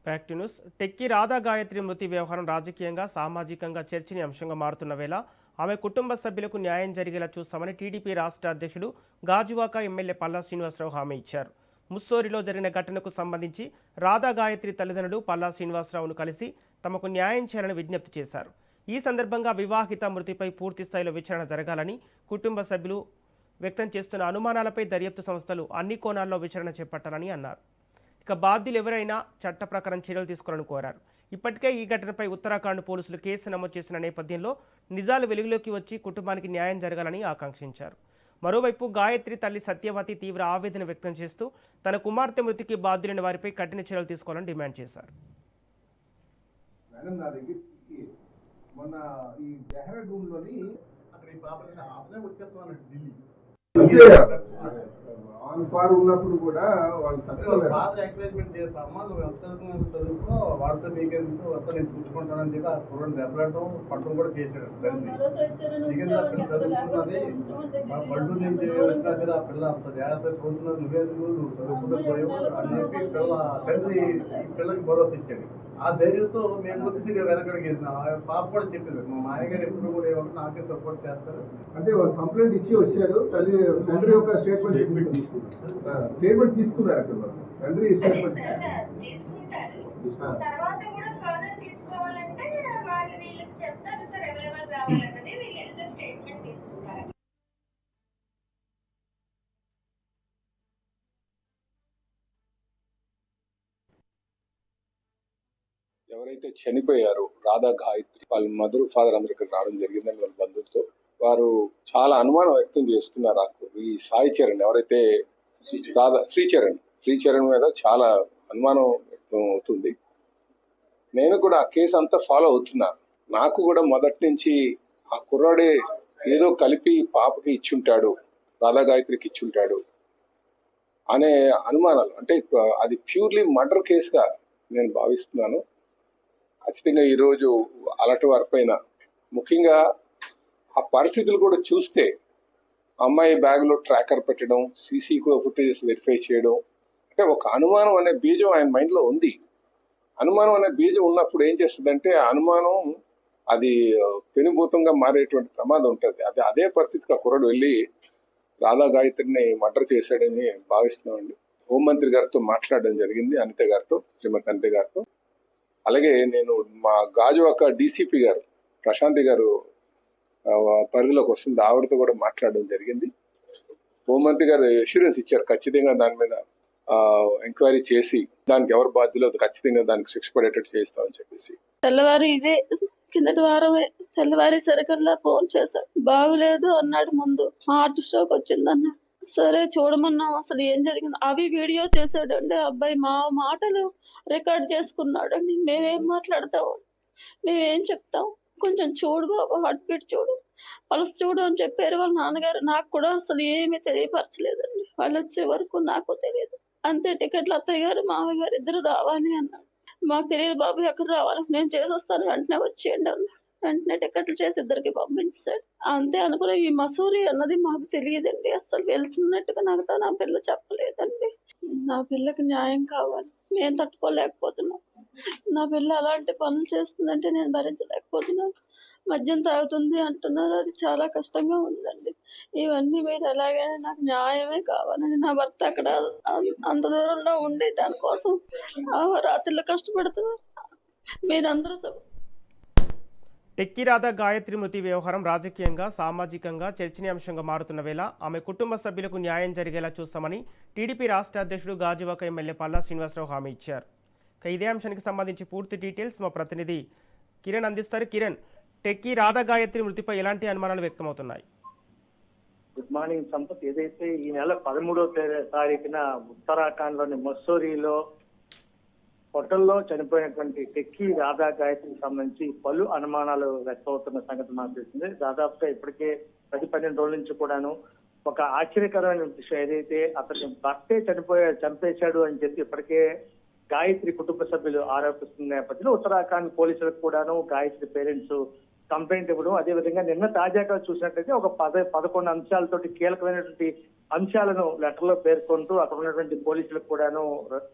Fact news. Techie Radha Gayatri మృతి వ్యవహారం రాజకీయంగా సామాజికంగా చర్చనీయాంశంగా మారుతున్న వేళ ఆమె కుటుంబ సభ్యులకు న్యాయం జరిగేలా చూస్తామని టీడీపీ రాష్ట్ర అధ్యక్షుడు గాజువాక ఎమ్మెల్యే పల్లా శ్రీనివాసరావు హామీ ఇచ్చారు. ముస్సోరిలో జరిగిన ఘటనకు సంబంధించి రాధా గాయత్రి తల్లిదండ్రులు పల్లా శ్రీనివాసరావును కలిసి తమకు న్యాయం చేయాలని విజ్ఞప్తి చేశారు. ఈ సందర్భంగా వివాహిత మృతిపై పూర్తి స్థాయిలో విచారణ జరగాలని, కుటుంబ సభ్యులు వ్యక్తం చేస్తున్న అనుమానాలపై దర్యాప్తు సంస్థలు అన్ని కోణాల్లో విచారణ చేపట్టాలని అన్నారు. ఇక బాధ్యులు ఎవరైనా చట్ట ప్రకారం చర్యలు తీసుకోవాలని కోరారు. ఇప్పటికే ఈ ఘటనపై ఉత్తరాఖండ్ పోలీసులు కేసు నమోదు చేసిన నేపథ్యంలో నిజాలు వెలుగులోకి వచ్చి కుటుంబానికి న్యాయం జరగాలని ఆకాంక్షించారు. మరోవైపు గాయత్రి తల్లి సత్యవతి తీవ్ర ఆవేదన వ్యక్తం చేస్తూ తన కుమార్తె మృతికి బాధ్యులైన వారిపై కఠిన చర్యలు తీసుకోవాలని డిమాండ్ చేశారు. ఉన్నప్పుడు కూడా వాళ్ళు ఎంకరేజ్మెంట్ చేస్తామా, నువ్వు ఎంత చదువుకో వాడితో నీకెందుకు వస్తా నేను చూసుకుంటానని చెప్పి ఆ కుర్రని దెబ్బలాడటం పట్టడం కూడా చేశాడు. చదువుకున్నది పళ్ళు నుంచి వచ్చినా ఆ పిల్ల అంత జాగ్రత్త చూస్తున్నది నువ్వేందుకు నువ్వు చదువుకుంటూ పోయావు అని చెప్పి తండ్రి ఈ పిల్లకి భరోసా ఇచ్చాడు. ఆ ధైర్యంతో మేము కొద్దిగా వెనకడికి వెళ్ళినాం. పాప కూడా చెప్పింది మా మాయగారు ఎప్పుడు కూడా ఏమన్నా నాకే సపోర్ట్ చేస్తారు అంటే కంప్లైంట్ ఇచ్చి వచ్చారు. తండ్రి యొక్క స్టేట్మెంట్ తీసుకున్నారు అక్కడ తండ్రి స్టేట్మెంట్ తర్వాత కూడా ఫర్దర్ తీసుకోవాలంటే వాళ్ళు వీళ్ళకి చెప్తారు సార్ ఎవరెవరు రావాలన్నది వీళ్ళు స్టేట్మెంట్ తీసుకుంటారు. ఎవరైతే చనిపోయారో రాధా గాయత్రి వాళ్ళ మదర్ ఫాదర్ అందరూ ఇక్కడ రావడం జరిగిందని వాళ్ళ బంధువులతో వారు చాలా అనుమానం వ్యక్తం చేస్తున్నారు. ఈ సాయి చరణ్ ఎవరైతే రాధా శ్రీచరణ్ మీద చాలా అనుమానం వ్యక్తం అవుతుంది. నేను కూడా ఆ కేసు అంతా ఫాలో అవుతున్నా. నాకు కూడా మొదటి నుంచి ఆ కుర్రాడే ఏదో కలిపి పాపకి ఇచ్చుంటాడు, రాధా గాయత్రికి ఇచ్చుంటాడు అనే అనుమానాలు. అంటే అది ప్యూర్లీ మర్డర్ కేసుగా నేను భావిస్తున్నాను. ఖచ్చితంగా ఈరోజు అలాంటి వారిపైన ముఖ్యంగా ఆ పరిస్థితులు కూడా చూస్తే అమ్మాయి బ్యాగ్లో ట్రాకర్ పెట్టడం, సీసీ ఫుటేజెస్ వెరిఫై చేయడం, అంటే ఒక అనుమానం అనే బీజం ఆయన మైండ్లో ఉంది. అనుమానం అనే బీజం ఉన్నప్పుడు ఏం చేస్తుందంటే ఆ అనుమానం అది పెనుభూతంగా మారేటువంటి ప్రమాదం ఉంటుంది. అదే పరిస్థితికి ఆ కుర్రాడు వెళ్ళి రాధా గాయత్రిని మర్డర్ చేశాడని భావిస్తున్నామండి. హోంమంత్రి గారితో మాట్లాడడం జరిగింది, శ్రీమతి అనిత గారితో. అలాగే నేను మా గాజువాక డీసీపీ గారు ప్రశాంతి గారు పరిధిలోకి వస్తుంది, ఆవిడతో కూడా మాట్లాడడం జరిగింది. హోంమంత్రి గారు అష్యూరెన్స్ ఇచ్చారు, ఖచ్చితంగా దాని మీద ఎంక్వైరీ చేసి దానికి ఎవరు బాధ్యులో ఖచ్చితంగా దానికి శిక్ష పడేటట్టు చేస్తామని చెప్పేసి. తెల్లవారు ఇదే కిందటి వారమే తెల్లవారి సరికల్లా ఫోన్ చేశాడు. బాగులేదు అన్నాడు. ముందు హార్ట్ స్ట్రోక్ వచ్చిందన్నాడు. సరే చూడమన్నాం, అసలు ఏం జరిగింది అవి వీడియో చేశాడండి. అబ్బాయి మా మాటలు రికార్డ్ చేసుకున్నాడండి. మేమేం మాట్లాడతాం, మేమేం చెప్తాం, కొంచెం చూడు బాబు, హార్ట్ బీట్ చూడు, పల్స్ చూడు అని చెప్పారు వాళ్ళ నాన్నగారు. నాకు కూడా అసలు ఏమీ తెలియపరచలేదండి. వాళ్ళు వచ్చే వరకు నాకు తెలియదు. అంతే, టికెట్లు అత్తయ్య గారు మామయ్య గారు ఇద్దరు రావాలి అన్నాడు. మాకు తెలియదు బాబు ఎక్కడ రావాలి, నేను చేసేస్తాను వెంటనే వచ్చేయండి అన్న. వెంటనే టికెట్లు చేసి ఇద్దరికి పంపించాడు. అంతే అనుకునే ఈ మసూరి అన్నది మాకు తెలియదండి. అసలు వెళ్తున్నట్టుగా నాకు నా పిల్ల చెప్పలేదండి. నా పిల్లకి న్యాయం కావాలి, నేను తట్టుకోలేకపోతున్నాను. నా పిల్ల అలాంటి పనులు చేస్తుందంటే నేను భరించలేకపోతున్నాను. మద్యం తాగుతుంది అంటున్నారు, అది చాలా కష్టంగా ఉందండి. ఇవన్నీ మీరు ఎలాగైనా నాకు న్యాయమే కావాలండి. నా భర్త అక్కడ అంత దూరంలో ఉండి దానికోసం రాత్రిలో కష్టపడుతున్నారు. మీరందరూ టెక్కి రాధా గాయత్రి మృతి వ్యవహారం రాజకీయంగా సామాజికంగా చర్చనీయాంశంగా మారుతున్న వేళ ఆమె కుటుంబ సభ్యులకు న్యాయం జరిగేలా చూస్తామని టీడీపీ రాష్ట్ర అధ్యక్షుడు గాజువాక ఎమ్మెల్యే పల్లా శ్రీనివాసరావు హామీ ఇచ్చారు. ఇదే అంశానికి సంబంధించి పూర్తి డీటెయిల్స్ మా ప్రతినిధి కిరణ్ అందిస్తారు. కిరణ్, టెక్కి రాధా గాయత్రి మృతిపై ఎలాంటి అనుమానాలు వ్యక్తమవుతున్నాయి? Good morning Sampath. ఏదైతే ఈ నెల 13వ తారీఖున ఉత్తరాఖండ్లోని మస్సూరిలో హోటల్లో చనిపోయినటువంటి టెక్కి రాధా గాయత్రికి సంబంధించి పలు అనుమానాలు వ్యక్తమవుతున్న సంగతి మాకు తెలిసింది. దాదాపుగా ఇప్పటికే 10-12 రోజుల నుంచి కూడాను ఒక ఆశ్చర్యకరమైన విషయం, ఏదైతే అతని భర్తే చంపేశాడు అని చెప్పి ఇప్పటికే గాయత్రి కుటుంబ సభ్యులు ఆరోపిస్తున్న నేపథ్యంలో ఉత్తరాఖండ్ పోలీసులకు కూడాను గాయత్రి పేరెంట్స్ కంప్లైంట్ ఇవ్వడం, అదేవిధంగా నిన్న తాజాగా చూసినట్లయితే ఒక 11 అంశాలతోటి కీలకమైనటువంటి అంశాలను లెటర్ లో పేర్కొంటూ అక్కడ ఉన్నటువంటి పోలీసులకు కూడాను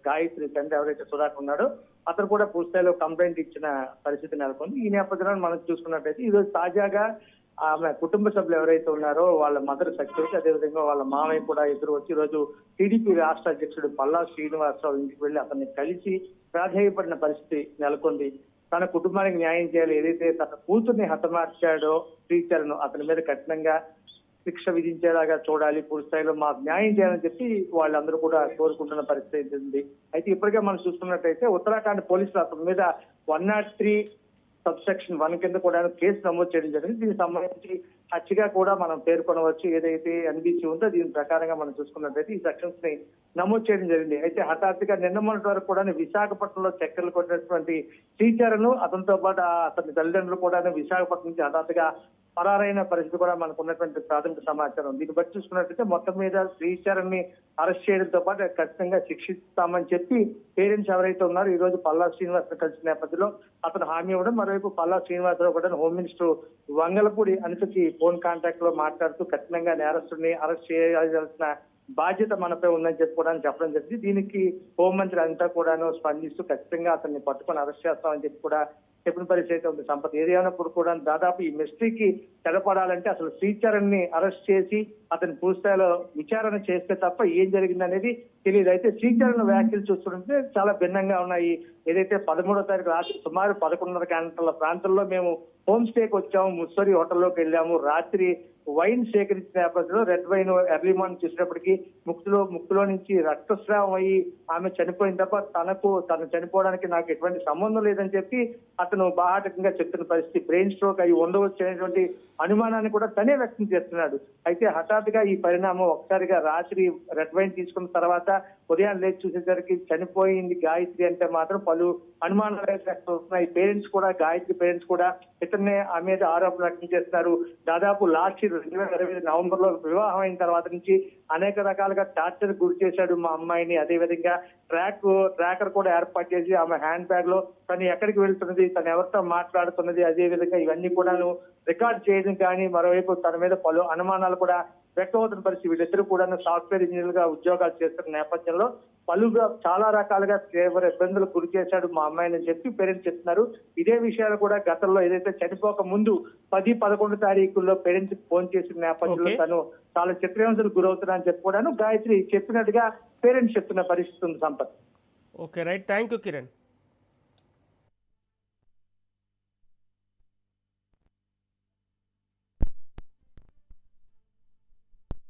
గాయత్రి తండ్రి ఎవరైతే సుధాకర్ ఉన్నాడో అతను కూడా పూర్తిస్థాయిలో కంప్లైంట్ ఇచ్చిన పరిస్థితి నెలకొంది. ఈ నేపథ్యంలో మనం చూసుకున్నట్టయితే ఈరోజు తాజాగా ఆమె కుటుంబ సభ్యులు ఎవరైతే ఉన్నారో వాళ్ళ మదర్ సత్యవతి, అదేవిధంగా వాళ్ళ మామయ్య కూడా ఇద్దరు వచ్చి ఈ రోజు టీడీపీ రాష్ట్ర అధ్యక్షుడు పల్లా శ్రీనివాసరావు ఇంటికి వెళ్లి అతన్ని కలిసి ప్రాధేయపడిన పరిస్థితి నెలకొంది. తన కుటుంబానికి న్యాయం చేయాలి, ఏదైతే తన కూతుర్ని హతమార్చాడో టీచర్ను అతని మీద కఠినంగా శిక్ష విధించేలాగా చూడాలి, పూర్తి స్థాయిలో మాకు న్యాయం చేయాలని చెప్పి వాళ్ళందరూ కూడా కోరుకుంటున్న పరిస్థితి ఉంది. అయితే ఇప్పటికే మనం చూసుకున్నట్టయితే ఉత్తరాఖండ్ పోలీసులు అతని మీద 103 సబ్సెక్షన్ 1 కింద కూడా కేసు నమోదు చేయడం జరిగింది. దీనికి సంబంధించి హత్యగా కూడా మనం పేర్కొనవచ్చు. ఏదైతే ఎన్బిసి ఉందో దీని ప్రకారంగా మనం చూసుకున్నట్టయితే ఈ సెక్షన్స్ ని నమోదు చేయడం జరిగింది. అయితే హఠాత్తుగా నిన్న మొన్నటి వరకు కూడా విశాఖపట్నంలో చక్కెరలు కొట్టినటువంటి టీచర్ను అతనితో పాటు అతని తల్లిదండ్రులు కూడా విశాఖపట్నం నుంచి హఠాత్తుగా పరారైన పరిస్థితి కూడా మనకు ఉన్నటువంటి ప్రాథమిక సమాచారం. దీన్ని బట్టి చూసుకున్నట్లయితే మొత్తం మీద శ్రీచరణ్ ని అరెస్ట్ చేయడంతో పాటు ఖచ్చితంగా శిక్షిస్తామని చెప్పి పేరెంట్స్ ఎవరైతే ఉన్నారో ఈ రోజు పల్లా శ్రీనివాస్ కలిసిన నేపథ్యంలో అతను హామీ ఇవ్వడం, మరోవైపు పల్లా శ్రీనివాసరావు కూడా హోమ్ మినిస్టర్ వంగలపూడి అనితకి ఫోన్ కాంటాక్ట్ లో మాట్లాడుతూ కఠినంగా నేరస్తుడిని అరెస్ట్ చేయాల్సిన బాధ్యత మనపై ఉందని చెప్పుకోవడానికి చెప్పడం జరిగింది. దీనికి హోంమంత్రి అంతా కూడాను స్పందిస్తూ ఖచ్చితంగా అతన్ని పట్టుకొని అరెస్ట్ చేస్తామని చెప్పి కూడా చెప్పిన పరిస్థితి ఉంది. సంపత్ ఏదేమైనప్పుడు కూడా దాదాపు ఈ మిస్టరీకి తెలపడాలంటే అసలు శ్రీచరణ్ ని అరెస్ట్ చేసి అతని పూర్తిస్థాయిలో విచారణ చేస్తే తప్ప ఏం జరిగింది అనేది తెలియదు. అయితే శ్రీచరణ్ వ్యాఖ్యలు చూస్తుంటే చాలా భిన్నంగా ఉన్నాయి. ఏదైతే 13వ తారీఖు రాత్రి సుమారు 11:30 గంటల ప్రాంతంలో మేము హోమ్ స్టేకి వచ్చాము, ముస్సరి హోటల్లోకి వెళ్ళాము, రాత్రి వైన్ సేకరించిన నేపథ్యంలో రెడ్ వైన్ ఎర్లీ మార్నింగ్ చూసినప్పటికీ ముక్కులో నుంచి రక్తస్రావం అయ్యి ఆమె చనిపోయిన తప్ప తను చనిపోవడానికి నాకు ఎటువంటి సంబంధం లేదని చెప్పి అతను బాహాటకంగా చెప్తున్న పరిస్థితి. బ్రెయిన్ స్ట్రోక్ అయి ఉండవచ్చు అనేటువంటి అనుమానాన్ని కూడా తనే వ్యక్తం చేస్తున్నాడు. అయితే హఠాత్తుగా ఈ పరిణామం ఒకసారిగా రాత్రి రెడ్ వైన్ తీసుకున్న తర్వాత ఉదయం లేచి చూసేసరికి చనిపోయింది గాయత్రి అంటే మాత్రం పలు అనుమానాలు వ్యక్తం అవుతున్నాయి. పేరెంట్స్ కూడా గాయత్రి పేరెంట్స్ కూడా ఇతన్నే ఆమె మీద ఆరోపణలు వ్యక్తం చేస్తున్నారు. దాదాపు లాస్ట్ 2020 నవంబర్ లో వివాహం అయిన తర్వాత నుంచి అనేక రకాలుగా టార్చర్ గురి చేశాడు మా అమ్మాయిని. అదేవిధంగా ట్రాకర్ కూడా ఏర్పాటు చేసి ఆమె హ్యాండ్ బ్యాగ్ లో తను ఎక్కడికి వెళ్తున్నది, తను ఎవరితో మాట్లాడుతున్నది, అదే విధంగా ఇవన్నీ కూడా రికార్డ్ చేయడం కానీ మరోవైపు తన మీద పలు అనుమానాలు కూడా వ్యక్తమవుతున్న పరిస్థితి. వీళ్ళిద్దరూ కూడా సాఫ్ట్వేర్ ఇంజనీర్ గా ఉద్యోగాలు చేస్తున్న నేపథ్యంలో పలుగా చాలా రకాలుగా తీవ్ర ఇబ్బందులకు గురి చేశాడు మా అమ్మాయిని చెప్పి పేరెంట్స్ చెప్తున్నారు. ఇదే విషయాలు కూడా గతంలో ఏదైతే చనిపోక ముందు 10-11 తారీఖుల్లో పేరెంట్స్ ఫోన్ చేసిన నేపథ్యంలో తను చాలా చిత్రహింసలకు గురవుతున్నా అని చెప్పి కూడా గాయత్రి చెప్పినట్టుగా పేరెంట్స్ చెప్తున్న పరిస్థితి ఉంది. Sampath. Okay right, thank you Kiran.